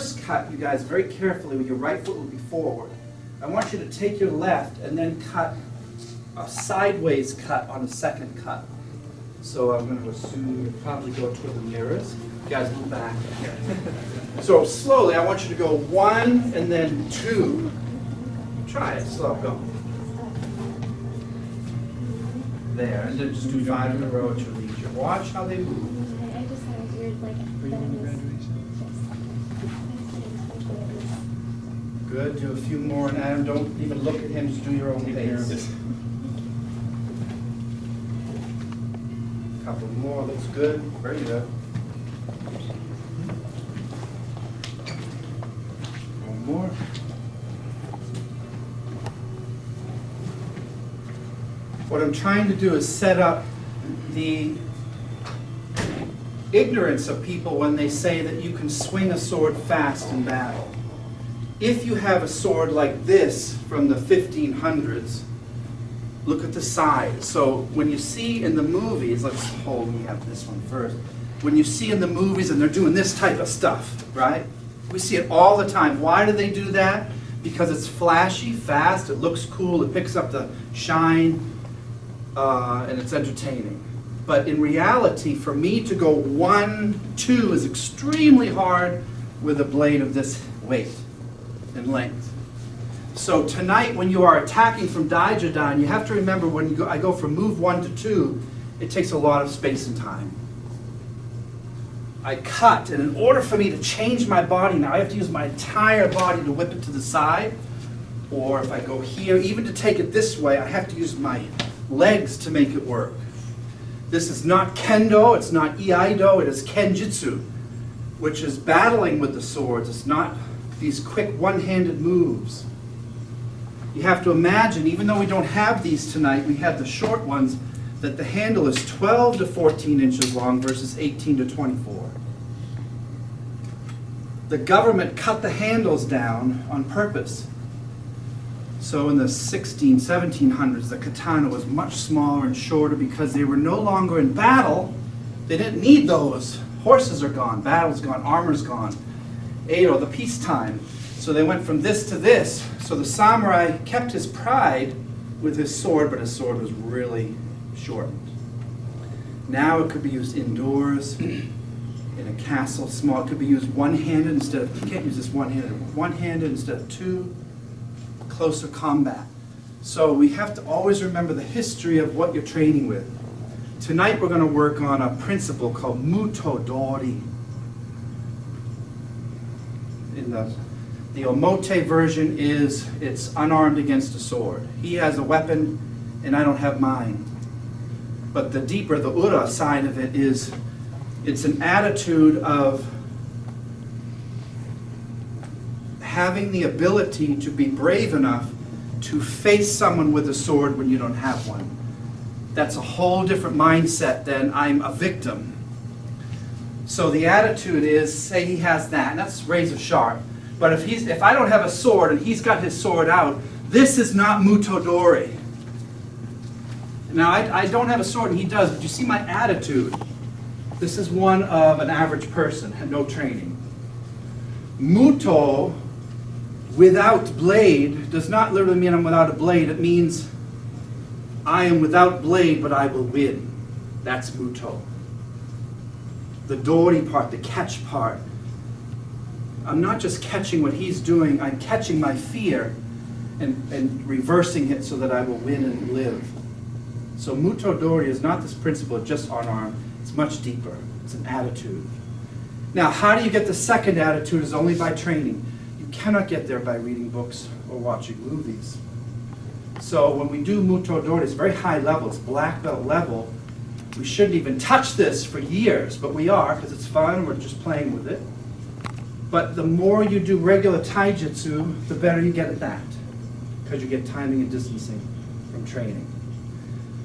first cut, you guys, very carefully, with your right foot will be forward. I want you to take your left and then cut a sideways cut on the second cut. So I'm going to assume you'll probably go toward the mirrors. You guys move back. So slowly, I want you to go 1 and then 2. Try it, slow, go. There, and then just do 5 in a row to lead you. Watch how they move. I just had a weird, like, that it was Good, do a few more, and Adam, don't even look at him, just do your own pace. Couple more, looks good, very good. One more. What I'm trying to do is set up the ignorance of people when they say that you can swing a sword fast in battle. If you have a sword like this from the 1500s, look at the size. So when you see in the movies, let's hold me up this one first. When you see in the movies and they're doing this type of stuff, right? We see it all the time. Why do they do that? Because it's flashy, fast, it looks cool, it picks up the shine, and it's entertaining. But in reality, for me to go 1, 2 is extremely hard with a blade of this weight and length. So tonight, when you are attacking from Daijodan, you have to remember when you go, I go from move 1 to 2, it takes a lot of space and time. I cut, and in order for me to change my body now, I have to use my entire body to whip it to the side. Or if I go here, even to take it this way, I have to use my legs to make it work. This is not kendo, it's not iaido, it is kenjutsu, which is battling with the swords. It's not these quick one-handed moves. You have to imagine, even though we don't have these tonight, we have the short ones, that the handle is 12 to 14 inches long versus 18 to 24. The government cut the handles down on purpose. So in the 1700s, the katana was much smaller and shorter because they were no longer in battle. They didn't need those. Horses are gone, battle's gone, armor's gone. Edo, the peacetime. So they went from this to this. So the samurai kept his pride with his sword, but his sword was really shortened. Now it could be used indoors, in a castle, small. It could be used one-handed instead of, you can't use this one-handed. One-handed instead of two. Closer combat. So we have to always remember the history of what you're training with. Tonight we're going to work on a principle called Muto Dori. In the Omote version is it's unarmed against a sword. He has a weapon and I don't have mine. But the deeper, the Ura side of it is, it's an attitude of having the ability to be brave enough to face someone with a sword when you don't have one. That's a whole different mindset than I'm a victim. So the attitude is, say he has that, and that's razor sharp. But if I don't have a sword and he's got his sword out, this is not Muto Dori. Now I don't have a sword and he does, but you see my attitude. This is one of an average person, had no training. Muto without blade does not literally mean I'm without a blade. It means I am without blade, but I will win. That's Muto. The Dori part, the catch part. I'm not just catching what he's doing, I'm catching my fear and reversing it so that I will win and live. So Muto Dori is not this principle of just unarmed, it's much deeper. It's an attitude. Now, how do you get the second attitude is only by training. You cannot get there by reading books or watching movies. So when we do Muto Dori, it's very high level, it's black belt level. We shouldn't even touch this for years, but we are because it's fun, we're just playing with it. But the more you do regular taijutsu, the better you get at that, because you get timing and distancing from training.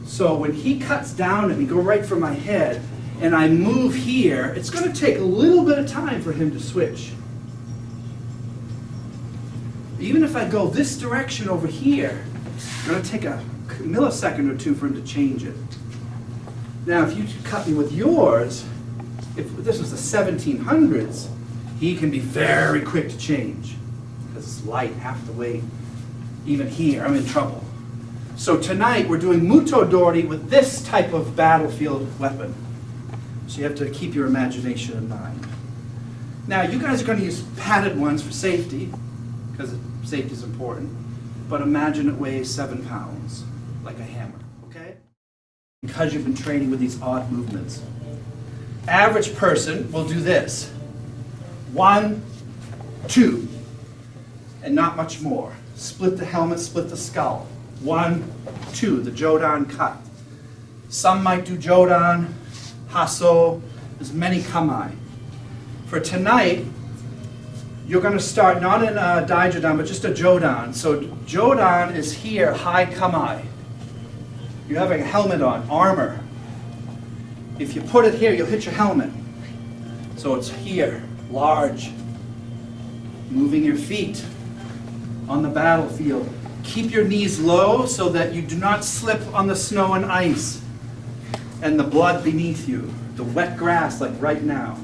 So when he cuts down at me, go right for my head, and I move here, it's going to take a little bit of time for him to switch. Even if I go this direction over here, it's going to take a millisecond or two for him to change it. Now, if you cut me with yours, if this was the 1700s, He can be very quick to change because it's light, half the weight. Even here, I'm in trouble. So tonight we're doing Muto Dori with this type of battlefield weapon. So you have to keep your imagination in mind. Now you guys are going to use padded ones for safety, because safety is important. But imagine it weighs 7 pounds, like a hammer, okay? Because you've been training with these odd movements. Average person will do this. 1, 2, and not much more. Split the helmet, split the skull. 1, 2, the Jodan cut. Some might do Jodan, Hasso, there's many Kamai. For tonight, you're going to start not in a Daijodan, but just a Jodan. So Jodan is here, high Kamai. You're having a helmet on, armor. If you put it here, you'll hit your helmet. So it's here, large. Moving your feet on the battlefield. Keep your knees low so that you do not slip on the snow and ice and the blood beneath you, the wet grass like right now.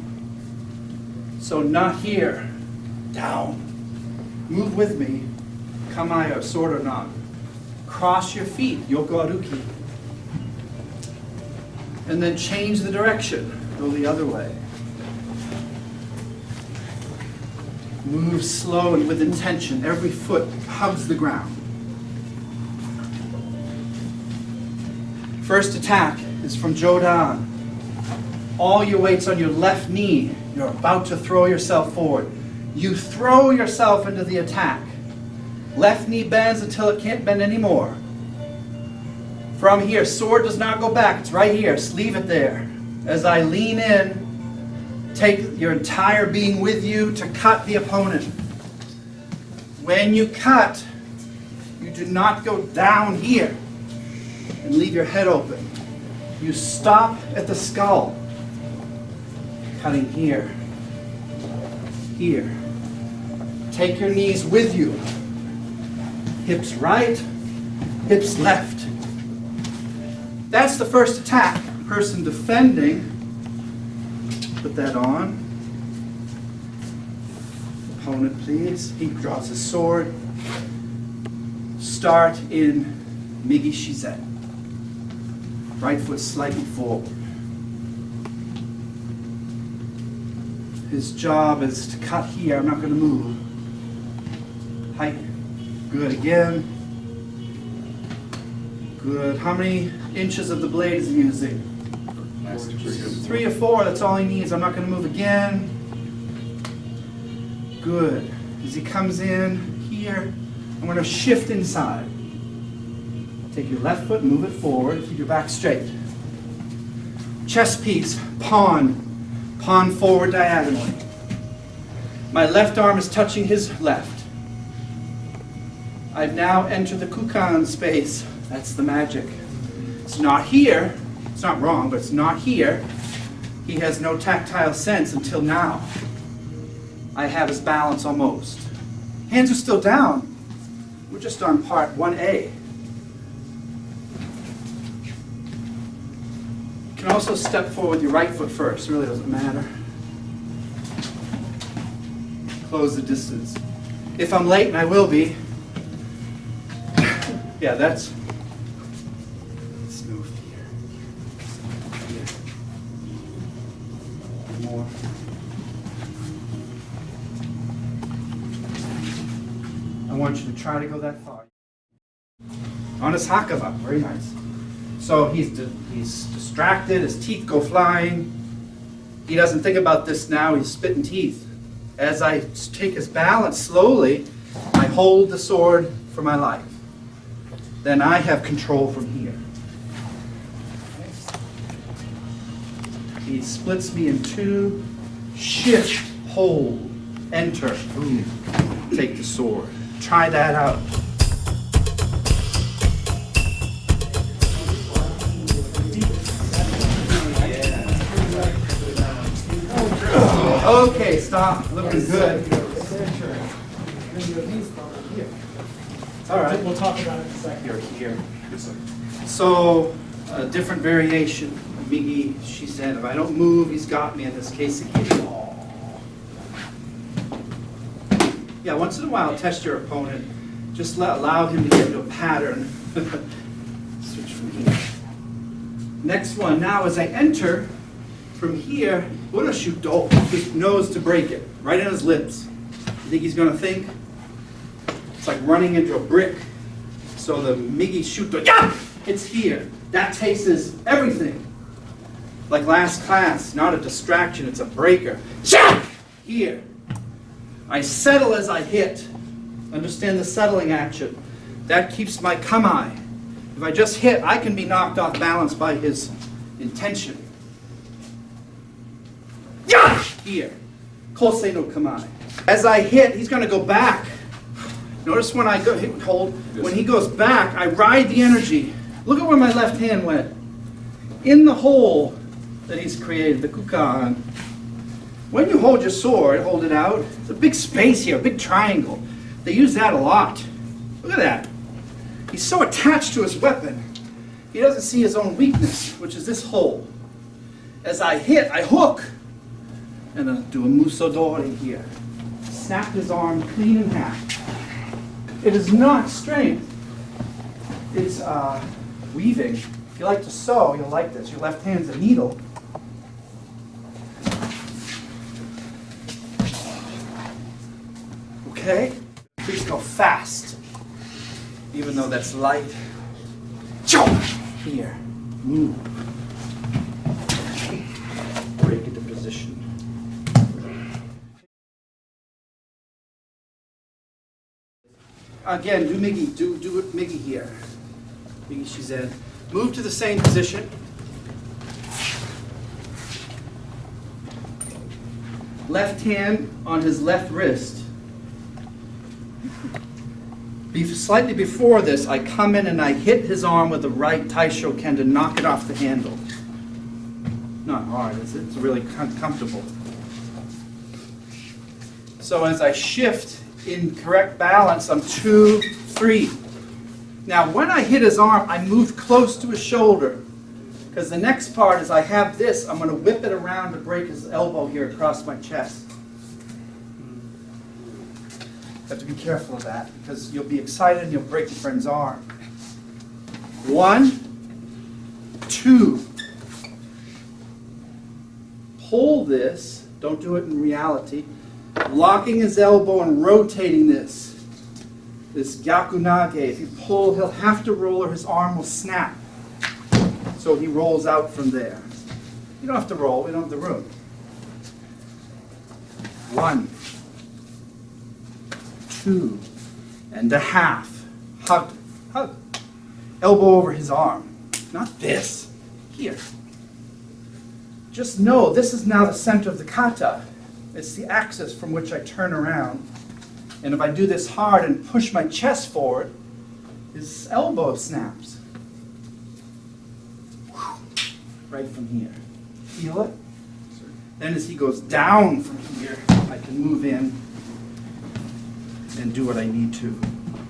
So not here, down. Move with me, Kamayo, sword or not. Cross your feet, Yoko Aruki. And then change the direction, go the other way. Move slow and with intention. Every foot hugs the ground. First attack is from Jodan. All your weight's on your left knee. You're about to throw yourself forward. You throw yourself into the attack. Left knee bends until it can't bend anymore. From here, sword does not go back. It's right here. Just leave it there. As I lean in, take your entire being with you to cut the opponent. When you cut, you do not go down here and leave your head open. You stop at the skull. Cutting here, here. Take your knees with you. Hips right, hips left. That's the first attack. Person defending, put that on. Opponent, please. He draws his sword. Start in Migi Shizen. Right foot slightly forward. His job is to cut here. I'm not going to move. Hike. Good again. Good. How many inches of the blade is he using? 3 or 4. That's all he needs. I'm not going to move again. Good. As he comes in here, I'm going to shift inside. Take your left foot, move it forward. Keep your back straight. Chest piece, pawn. Pawn forward diagonally. My left arm is touching his left. I've now entered the Kukan space. That's the magic. It's not here. It's not wrong, but it's not here. He has no tactile sense until now. I have his balance almost. Hands are still down. We're just on part 1A. You can also step forward with your right foot first. It really doesn't matter. Close the distance. If I'm late, and I will be, yeah, that's no fear. Here. More. I want you to try to go that far. On his hakama, very nice. So he's distracted, his teeth go flying. He doesn't think about this now, he's spitting teeth. As I take his balance slowly, I hold the sword for my life. Then I have control from here. He splits me in 2, shift, hold, enter, boom, take the sword. Try that out. Okay, stop. Looking good. All right. We'll talk about it in a second. Here. So, a different variation. Migi, she said, if I don't move, he's got me in this case again. Yeah, once in a while, test your opponent. Just allow him to get into a pattern. Switch from here. Next one, now as I enter from here, Budo shoot do. His nose to break it, right in his lips. You think he's gonna think? It's like running into a brick. So the Migi shoot do, yeah! It's here. That tastes everything. Like last class, not a distraction, it's a breaker. Yeah! Here. I settle as I hit. Understand the settling action. That keeps my kamae. If I just hit, I can be knocked off balance by his intention. Yeah! Here. Kosei no kamae. As I hit, he's going to go back. Notice when I go hold, when he goes back, I ride the energy. Look at where my left hand went. In the hole that he's created, the kukan. When you hold your sword, hold it out, there's a big space here, a big triangle. They use that a lot. Look at that. He's so attached to his weapon, he doesn't see his own weakness, which is this hole. As I hit, I hook, and I do a Muto Dori here. Snap his arm clean in half. It is not strength. It's weaving. If you like to sew, you'll like this. Your left hand's a needle. Okay? Please go fast. Even though that's light. Here. Move. Break into position. Again, do Migi. Do it Migi here. Migi Shizen. Move to the same position. Left hand on his left wrist. Slightly before this, I come in and I hit his arm with the right Taisho Ken to knock it off the handle. Not hard, is it? It's really comfortable. So as I shift in correct balance, I'm 2, 3. Now when I hit his arm, I move close to his shoulder. Because the next part is I have this, I'm going to whip it around to break his elbow here across my chest. You have to be careful of that because you'll be excited and you'll break your friend's arm. 1, 2. Pull this, don't do it in reality, locking his elbow and rotating this gyakunage. If you pull, he'll have to roll or his arm will snap. So he rolls out from there. You don't have to roll, we don't have the room. 1, 2, and a half. Hug, hug. Elbow over his arm. Not this. Here. Just know this is now the center of the kata. It's the axis from which I turn around. And if I do this hard and push my chest forward, his elbow snaps. Right from here. Feel it? Then as he goes down from here, I can move in and do what I need to.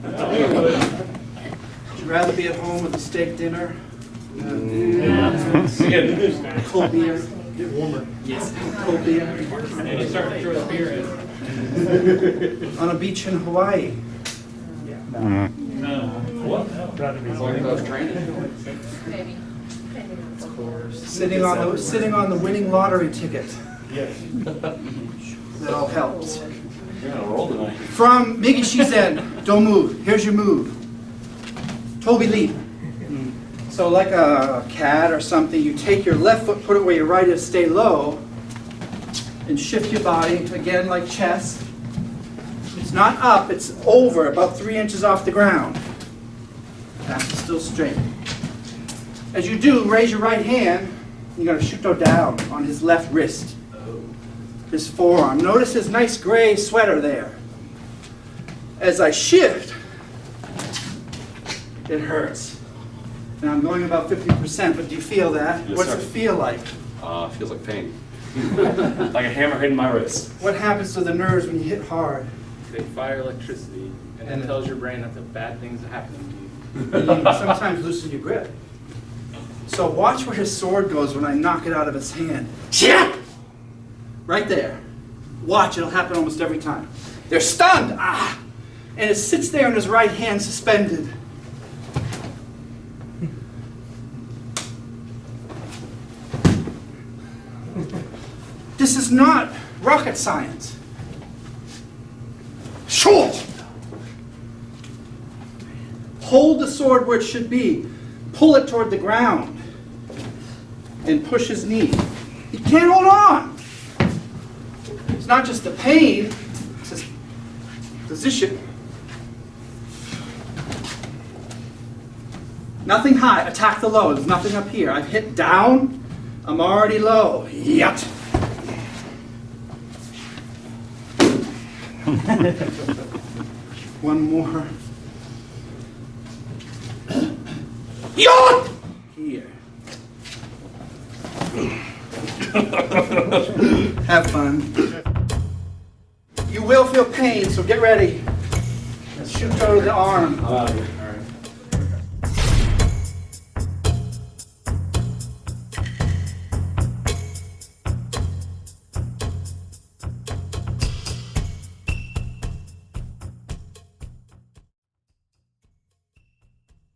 Would you rather be at home with a steak dinner? Cold beer? Get warmer. Yes. Cold beer? And you start to throw a spear in. On a beach in Hawaii? No. What? Sitting on the winning lottery ticket. Yes. That all helps. You're gonna roll tonight. From Migi Shizen, don't move. Here's your move. Toby leap. So like a cat or something, you take your left foot, put it where your right is, stay low, and shift your body, again like chest. It's not up, it's over, about 3 inches off the ground. Back is still straight. As you do, raise your right hand, you're going to shuto down on his left wrist. His forearm. Notice his nice gray sweater there. As I shift, it hurts. Now I'm going about 50%, but do you feel that? Yes, What's sir. it feel like? Feels like pain. Like a hammer hitting my wrist. What happens to the nerves when you hit hard? They fire electricity, and And it tells your brain that the bad things are happening to you. And you sometimes loosen your grip. So watch where his sword goes when I knock it out of his hand. Right there. Watch, it'll happen almost every time. They're stunned. Ah! And it sits there in his right hand suspended. This is not rocket science. Sure. Hold the sword where it should be. Pull it toward the ground. And push his knee. He can't hold on. It's not just the pain, it's his position. Nothing high, attack the low. There's nothing up here. I've hit down, I'm already low. Yet. One more. Yacht! Here. Have fun. You will feel pain, so get ready. Shoot over the arm.